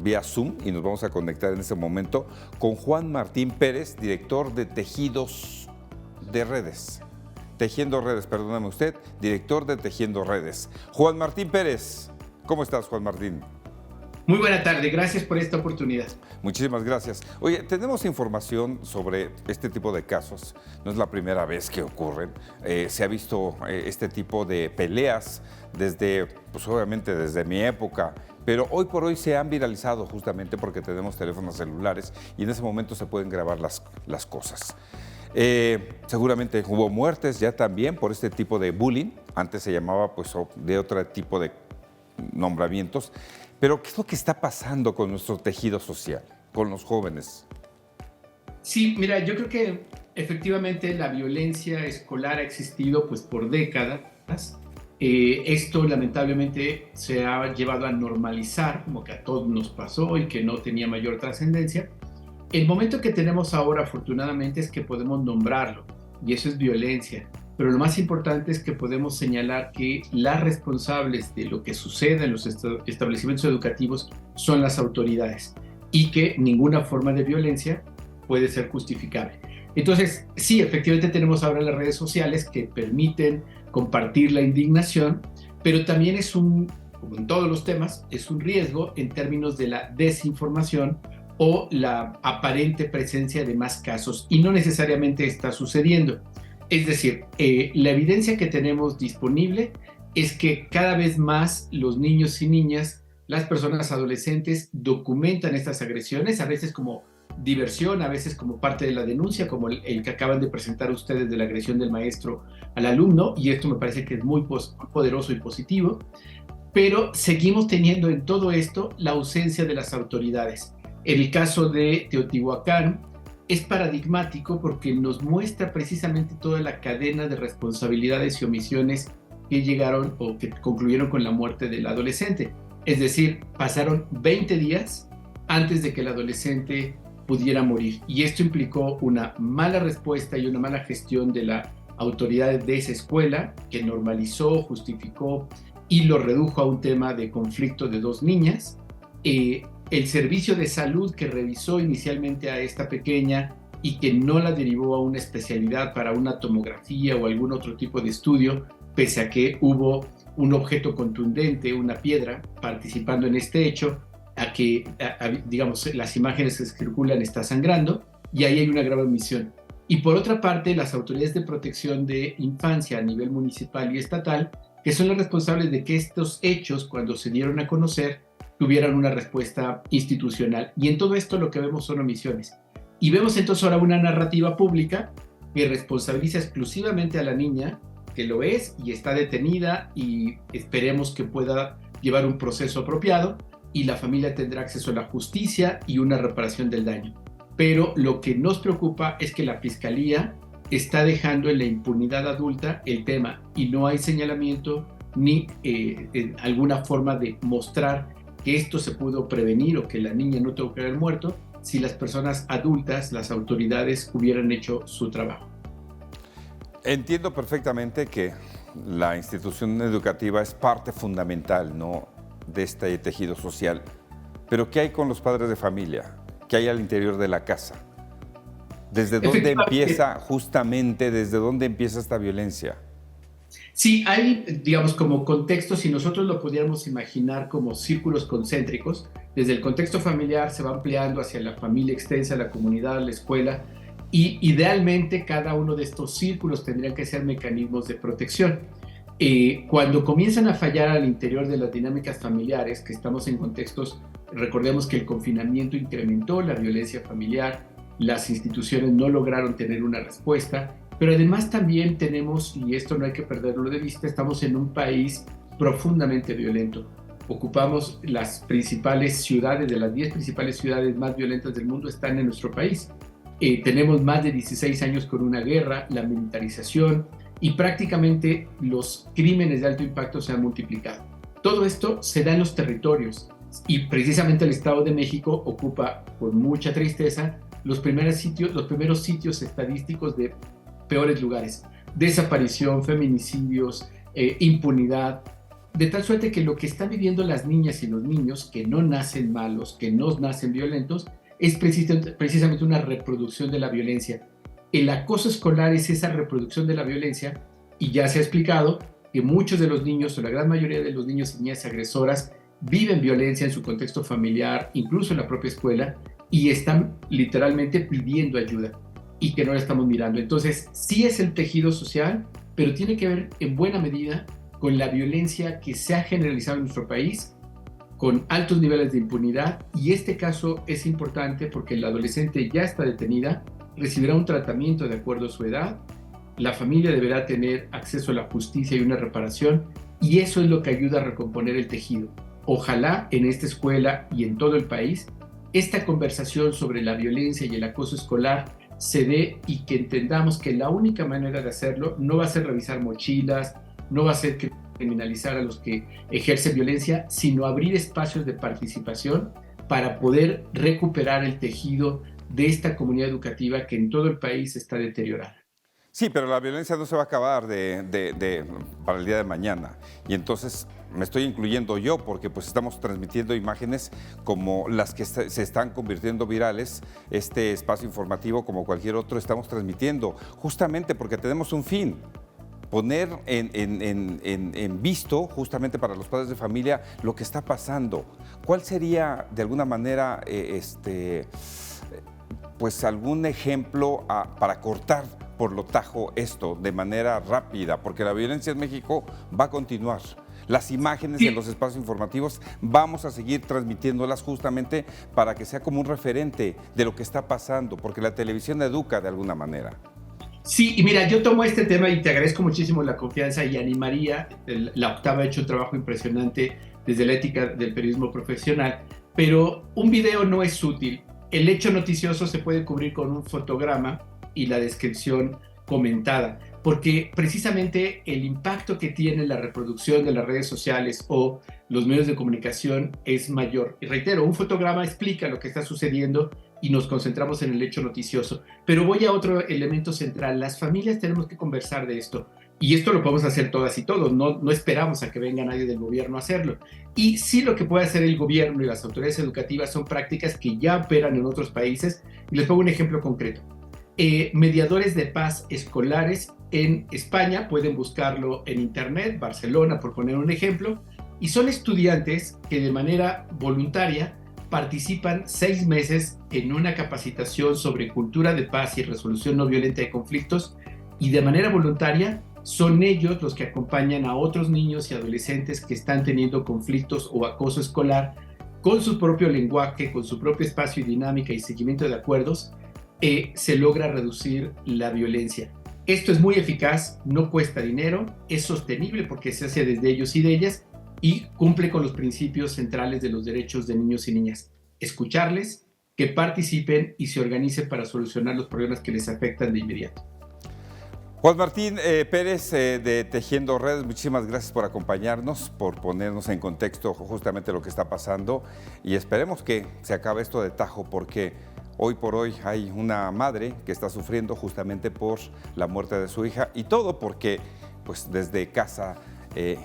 vía Zoom y nos vamos a conectar en ese momento con Juan Martín Pérez, director de Tejidos de Redes. Tejiendo Redes, perdóname usted, director de Tejiendo Redes. Juan Martín Pérez, ¿cómo estás, Juan Martín? Muy buena tarde, gracias por esta oportunidad. Muchísimas gracias. Oye, tenemos información sobre este tipo de casos. No es la primera vez que ocurren. Se ha visto este tipo de peleas desde, pues obviamente desde mi época, pero hoy por hoy se han viralizado justamente porque tenemos teléfonos celulares y en ese momento se pueden grabar las cosas. Seguramente hubo muertes ya también por este tipo de bullying. Antes se llamaba pues de otro tipo de nombramientos. Pero ¿qué es lo que está pasando con nuestro tejido social, con los jóvenes? Sí, mira, yo creo que efectivamente la violencia escolar ha existido pues por décadas. Esto lamentablemente se ha llevado a normalizar, como que a todos nos pasó y que no tenía mayor trascendencia. El momento que tenemos ahora, afortunadamente, es que podemos nombrarlo, y eso es violencia. Pero lo más importante es que podemos señalar que las responsables de lo que sucede en los establecimientos educativos son las autoridades y que ninguna forma de violencia puede ser justificable. Entonces, sí, efectivamente tenemos ahora las redes sociales que permiten compartir la indignación, pero también es como en todos los temas, es un riesgo en términos de la desinformación o la aparente presencia de más casos, y no necesariamente está sucediendo. Es decir, la evidencia que tenemos disponible es que cada vez más los niños y niñas, las personas adolescentes, documentan estas agresiones, a veces como diversión, a veces como parte de la denuncia, como el que acaban de presentar ustedes de la agresión del maestro al alumno, y esto me parece que es muy poderoso y positivo, pero seguimos teniendo en todo esto la ausencia de las autoridades. En el caso de Teotihuacán, es paradigmático porque nos muestra precisamente toda la cadena de responsabilidades y omisiones que llegaron o que concluyeron con la muerte del adolescente. Es decir, pasaron 20 días antes de que el adolescente pudiera morir. Y esto implicó una mala respuesta y una mala gestión de la autoridad de esa escuela, que normalizó, justificó y lo redujo a un tema de conflicto de dos niñas. El servicio de salud que revisó inicialmente a esta pequeña y que no la derivó a una especialidad para una tomografía o algún otro tipo de estudio, pese a que hubo un objeto contundente, una piedra, participando en este hecho, digamos, las imágenes que circulan está sangrando y ahí hay una grave omisión. Y por otra parte, las autoridades de protección de infancia a nivel municipal y estatal, que son las responsables de que estos hechos, cuando se dieron a conocer, tuvieran una respuesta institucional. Y en todo esto lo que vemos son omisiones. Y vemos entonces ahora una narrativa pública que responsabiliza exclusivamente a la niña, que lo es y está detenida y esperemos que pueda llevar un proceso apropiado y la familia tendrá acceso a la justicia y una reparación del daño. Pero lo que nos preocupa es que la Fiscalía está dejando en la impunidad adulta el tema y no hay señalamiento ni alguna forma de mostrar que esto se pudo prevenir o que la niña no tuvo que haber muerto si las personas adultas, las autoridades, hubieran hecho su trabajo. Entiendo perfectamente que la institución educativa es parte fundamental, ¿no?, de este tejido social, pero ¿qué hay con los padres de familia? ¿Qué hay al interior de la casa? ¿Desde dónde empieza justamente, desde dónde empieza esta violencia? Sí, hay, digamos, como contexto, si nosotros lo pudiéramos imaginar como círculos concéntricos, desde el contexto familiar se va ampliando hacia la familia extensa, la comunidad, la escuela, y idealmente cada uno de estos círculos tendrían que ser mecanismos de protección. Cuando comienzan a fallar al interior de las dinámicas familiares, que estamos en contextos, recordemos que el confinamiento incrementó la violencia familiar, las instituciones no lograron tener una respuesta, pero además también tenemos, y esto no hay que perderlo de vista, estamos en un país profundamente violento. Ocupamos las principales ciudades, de las 10 principales ciudades más violentas del mundo están en nuestro país. Tenemos más de 16 años con una guerra, la militarización y prácticamente los crímenes de alto impacto se han multiplicado. Todo esto se da en los territorios y precisamente el Estado de México ocupa, con mucha tristeza, los primeros sitios estadísticos de peores lugares. Desaparición, feminicidios, impunidad, de tal suerte que lo que están viviendo las niñas y los niños, que no nacen malos, que no nacen violentos, es precisamente una reproducción de la violencia. El acoso escolar es esa reproducción de la violencia, y ya se ha explicado que muchos de los niños, o la gran mayoría de los niños y niñas agresoras, viven violencia en su contexto familiar, incluso en la propia escuela, y están literalmente pidiendo ayuda y que no la estamos mirando. Entonces, sí es el tejido social, pero tiene que ver en buena medida con la violencia que se ha generalizado en nuestro país, con altos niveles de impunidad, y este caso es importante porque la adolescente ya está detenida, recibirá un tratamiento de acuerdo a su edad, la familia deberá tener acceso a la justicia y una reparación, y eso es lo que ayuda a recomponer el tejido. Ojalá en esta escuela y en todo el país esta conversación sobre la violencia y el acoso escolar se dé, y que entendamos que la única manera de hacerlo no va a ser revisar mochilas, no va a ser criminalizar a los que ejercen violencia, sino abrir espacios de participación para poder recuperar el tejido de esta comunidad educativa que en todo el país está deteriorada. Sí, pero la violencia no se va a acabar para el día de mañana. Y entonces me estoy incluyendo yo porque pues estamos transmitiendo imágenes como las que se están convirtiendo virales. Este espacio informativo, como cualquier otro, estamos transmitiendo justamente porque tenemos un fin. Poner en visto justamente para los padres de familia lo que está pasando. ¿Cuál sería de alguna manera pues algún ejemplo para cortar por lo tajo esto de manera rápida? Porque la violencia en México va a continuar. Las imágenes en los espacios informativos vamos a seguir transmitiéndolas justamente para que sea como un referente de lo que está pasando, porque la televisión educa de alguna manera. Sí, y mira, yo tomo este tema y te agradezco muchísimo la confianza, y animaría. La Octava ha hecho un trabajo impresionante desde la ética del periodismo profesional, pero un video no es útil. El hecho noticioso se puede cubrir con un fotograma y la descripción comentada, porque precisamente el impacto que tiene la reproducción de las redes sociales o los medios de comunicación es mayor. Y reitero, un fotograma explica lo que está sucediendo y nos concentramos en el hecho noticioso. Pero voy a otro elemento central. Las familias tenemos que conversar de esto. Y esto lo podemos hacer todas y todos. No esperamos a que venga nadie del gobierno a hacerlo. Y sí, lo que puede hacer el gobierno y las autoridades educativas son prácticas que ya operan en otros países. Y les pongo un ejemplo concreto. Mediadores de paz escolares en España, pueden buscarlo en internet, Barcelona, por poner un ejemplo, y son estudiantes que de manera voluntaria participan 6 meses en una capacitación sobre cultura de paz y resolución no violenta de conflictos, y de manera voluntaria son ellos los que acompañan a otros niños y adolescentes que están teniendo conflictos o acoso escolar con su propio lenguaje, con su propio espacio y dinámica y seguimiento de acuerdos. Se logra reducir la violencia. Esto es muy eficaz, no cuesta dinero, es sostenible porque se hace desde ellos y de ellas, y cumple con los principios centrales de los derechos de niños y niñas. Escucharles, que participen y se organicen para solucionar los problemas que les afectan de inmediato. Juan Martín Pérez de Tejiendo Redes, muchísimas gracias por acompañarnos, por ponernos en contexto justamente lo que está pasando, y esperemos que se acabe esto de tajo, porque hoy por hoy hay una madre que está sufriendo justamente por la muerte de su hija, y todo porque pues desde casa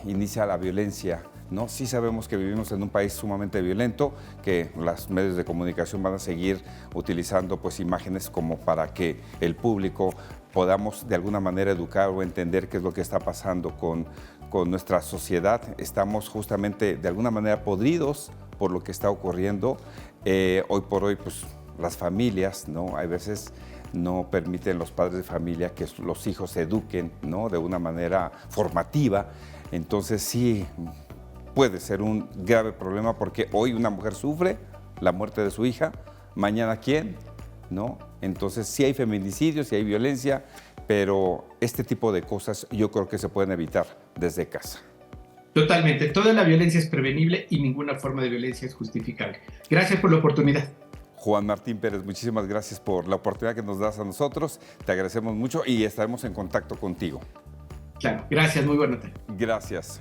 inicia la violencia, ¿no? Sí sabemos que vivimos en un país sumamente violento, que los medios de comunicación van a seguir utilizando pues imágenes como para que el público podamos de alguna manera educar o entender qué es lo que está pasando con nuestra sociedad. Estamos justamente de alguna manera podridos por lo que está ocurriendo. Hoy por hoy pues las familias, ¿no? Hay veces no permiten los padres de familia que los hijos se eduquen, ¿no? De una manera formativa. Entonces sí puede ser un grave problema, porque hoy una mujer sufre la muerte de su hija, mañana ¿quién? ¿No? Entonces sí hay feminicidios, sí hay violencia, pero este tipo de cosas yo creo que se pueden evitar desde casa. Totalmente, toda la violencia es prevenible y ninguna forma de violencia es justificable. Gracias por la oportunidad. Juan Martín Pérez, muchísimas gracias por la oportunidad que nos das a nosotros. Te agradecemos mucho y estaremos en contacto contigo. Claro, gracias, muy buena tarde. Gracias.